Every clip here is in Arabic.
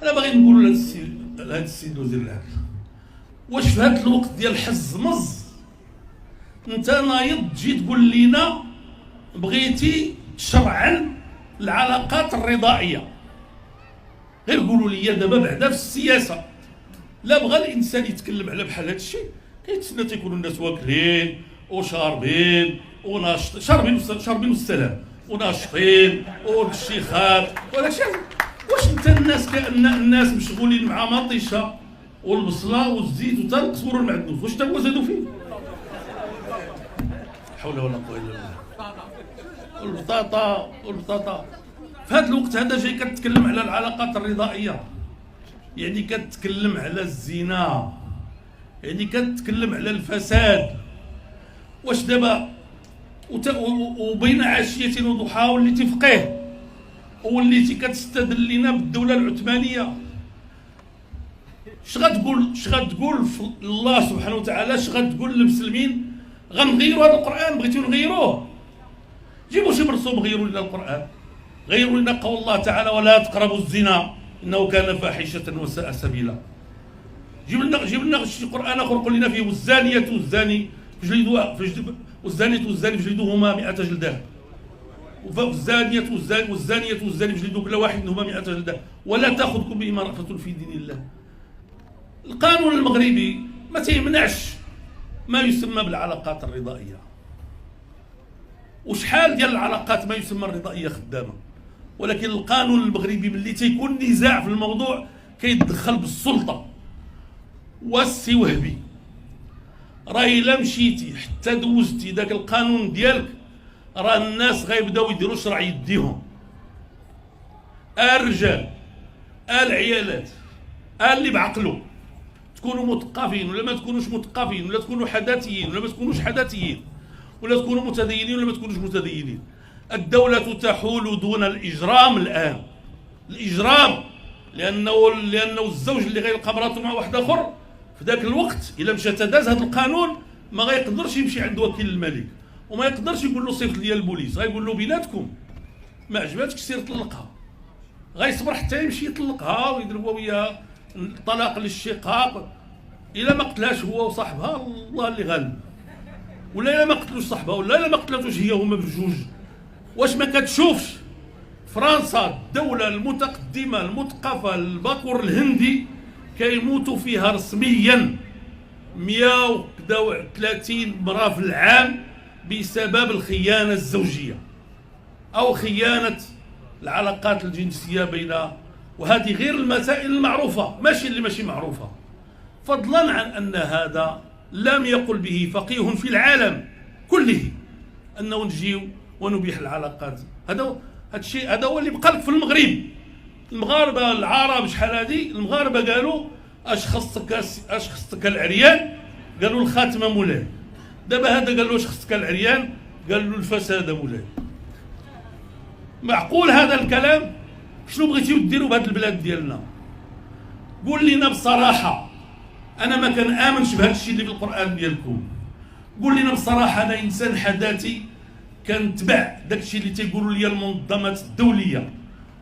انا باغي نقول لهذا السيد وزير العدل، واش في هذا الوقت ديال حز مز انت نايض تجي تقول لنا بغيتي شرعا العلاقات الرضائيه؟ غير قولوا لي دابا بعدا في السياسه لا بغى الانسان يتكلم على بحال هذا الشيء كيتسنى تيكونوا الناس واكلين وشاربين وناشط شاربين والسلام وناشطين والشيخات ولا شيء. واش انت الناس كأن الناس مشغولين مع مطيشه والبصله والزيت وتنقصوا المعدنوس، واش تا هو زادوا فيه؟ حول ولا قوه الا بالله. والبطاطا في هذا الوقت هذا جاي كتكلم على العلاقات الرضائيه، يعني كتكلم على الزنا، يعني كتكلم على الفساد. واش دابا وبين عشيه وضحاها وليتي فقيه ووليتي كتستدل لنا بالدوله العثمانيه؟ اش غتقول الله سبحانه وتعالى؟ اش غتقول للمسلمين؟ غنغيروا هذا القران؟ بغيتو نغيروه؟ جيبوا شي مرسوم غيروا لنا القران، غيروا لنا قول الله تعالى ولا تقربوا الزنا انه كان فاحشه وساء سبيلا. جيب لنا شي قران اخر قل لنا فيه والزانيه والزاني والزانيه فجلدوهما 100 جلده، والزانيه والزاني فجلدوا كل واحد منهما 100 جلده ولا تاخذكم بهما رأفة في دين الله. القانون المغربي ما تيمنعش ما يسمى بالعلاقات الرضائيه، وشحال ديال العلاقات ما يسمى الرضائيه خدامه، ولكن القانون المغربي ملي تيكون نزاع في الموضوع كيتدخل بالسلطه. والسي وهبي راه الا مشيتي حتى دوزتي داك القانون ديالك راه الناس غيبداو يديروا شرع يديهم، الرجال العيالات اللي بعقله، تكونوا مثقفين ولا ما تكونوش مثقفين، ولا تكونوا حداثيين ولا ما تكونوش حداثيين، ولا تكونوا متدينين ولا ما تكونوش متدينين. الدولة تحول دون الإجرام الآن، الإجرام لأنه الزوج اللي غيلقى مراته مع واحد آخر في ذاك الوقت إلا مشى تداز هذا القانون ما غيقدرش يمشي عند وكيل الملك وما يقدرش يقول له صيفط لي البوليس، غيقول له بيناتكم ما عجباتكش سير طلقها، غيصبر حتى يمشي يطلقها ويضربوا وياها طلاق للشقاق. إلا ما قتلهاش هو وصاحبها الله اللي غالب، ولا إلا ما قتلوش صاحبها ولا إلا ما قتلاتوش هي هما بجوج. واش ما كتشوفش فرنسا الدولة المتقدمة المثقفة الباكور الهندي كيموتوا فيها رسميا 130 مرأة في العام بسبب الخيانة الزوجية أو خيانة العلاقات الجنسية بينها، وهذه غير المسائل المعروفة ماشي اللي ماشي معروفة، فضلا عن أن هذا لم يقل به فقيه في العالم كله أنه نجيو ونبيح العلاقات. هذا الشيء هذا هو اللي بقى لك في المغرب. المغاربة العرب شحال هذه المغاربة قالوا اش خصك العريان؟ قالوا الخاتمة مولاي. دابا هذا قال له اش خصك العريان؟ قال له الفساد مولاي. معقول هذا الكلام؟ شنو بغيتيو ديروا بهذه البلاد ديالنا؟ قول لنا بصراحة، أنا ما كنآمنش بهذا الشيء اللي في القرآن ديالكم. قول لنا بصراحة، أنا إنسان حداثي كنتبع داك الشيء اللي تيقولوا لي المنظمات الدولية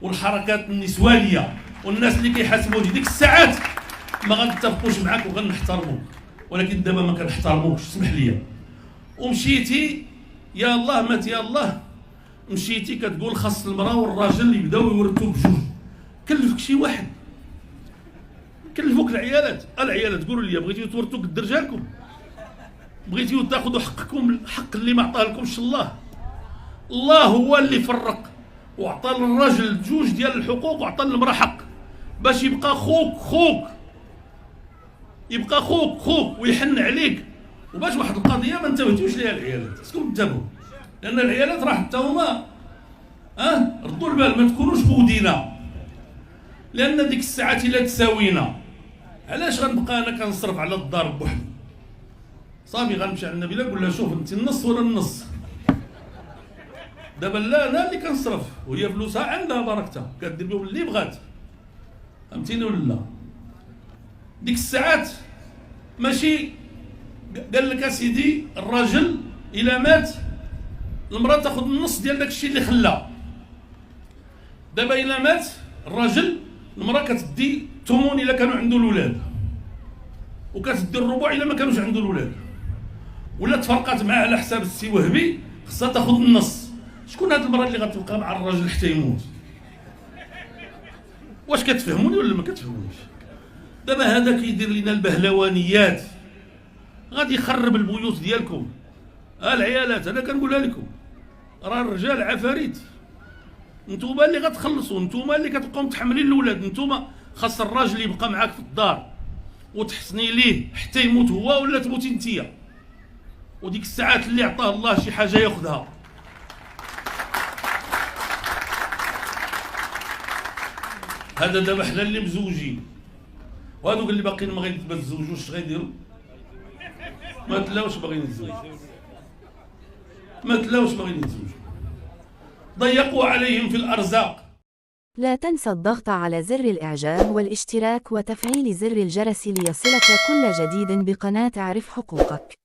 والحركات النسوانية والناس اللي كيحاسبوني. ديك الساعات ما غنتفقوش معاك وغنحترموك، ولكن دابا ما كنحترموكش، اسمح لي. ومشيتي يا الله مات يا الله، مشيتي كتقول خاص المراه والراجل يبداو يورثوا بجوج. كلفك شي واحد؟ كلفوك العيالات قولوا لي بغيتيو تورثوا قد رجالكم؟ بغيتيو تاخذوا حقكم، الحق اللي ما عطاه لكمش الله. الله هو اللي فرق وعطى للراجل جوج ديال الحقوق وعطى للمراه حق باش يبقى خوك يبقى خوك ويحن عليك، وباش واحد القضيه ما انتبهتوش ليها العيالات. خصكم انتبهوا، لان العيالات راه حتى هما ردوا البال، ما تكونوش بودينا، لان ديك الساعات الا تساوينا علاش غنبقى انا كنصرف على الدار بوحدي؟ صافي غنمشي عند النبيله نقول لها شوف انت النص ولا النص. دابا لا انا اللي كنصرف وهي فلوسها عندها بركتها كدير بهم اللي بغات، فهمتيني ولا لا؟ ديك الساعات ماشي قال لك اسيدي الراجل الا مات المراه تاخذ النص ديال داك الشيء اللي خلاه. دابا الا مات الراجل المراه كتدي الثمن الا كانوا عنده الاولاد، وكتدي الربع الا ما كانوش عنده الاولاد، ولا تفرقات معاه على حساب السي وهبي خصها تاخذ النص. شكون هاد المراه اللي غتبقى مع الراجل حتى يموت؟ واش كتفهموني ولا ما كتفهمونيش؟ دابا هذا كيدير لنا البهلوانيات، غادي يخرب البيوت ديالكم. العيالات انا كنقولها لكم، راه الرجال عفاريت، نتوما اللي غتخلصوا، نتوما اللي كتبقاو متحملين الاولاد، نتوما خاص الراجل يبقى معاك في الدار وتحسني ليه حتى يموت هو ولا تموتي انتيا، وديك الساعات اللي عطاه الله شي حاجه ياخذها. هذا دابا حنا اللي مزوجين، وهذوك اللي باقيين ما غيتزوجوش اش غيديروا؟ ما تلاوش باغيين يتزوجوا، ما تلاوش باغيين يتزوجوا، ضيقوا عليهم في الارزاق. لا تنسى الضغط على زر الإعجاب والاشتراك وتفعيل زر الجرس ليصلك كل جديد بقناة اعرف حقوقك.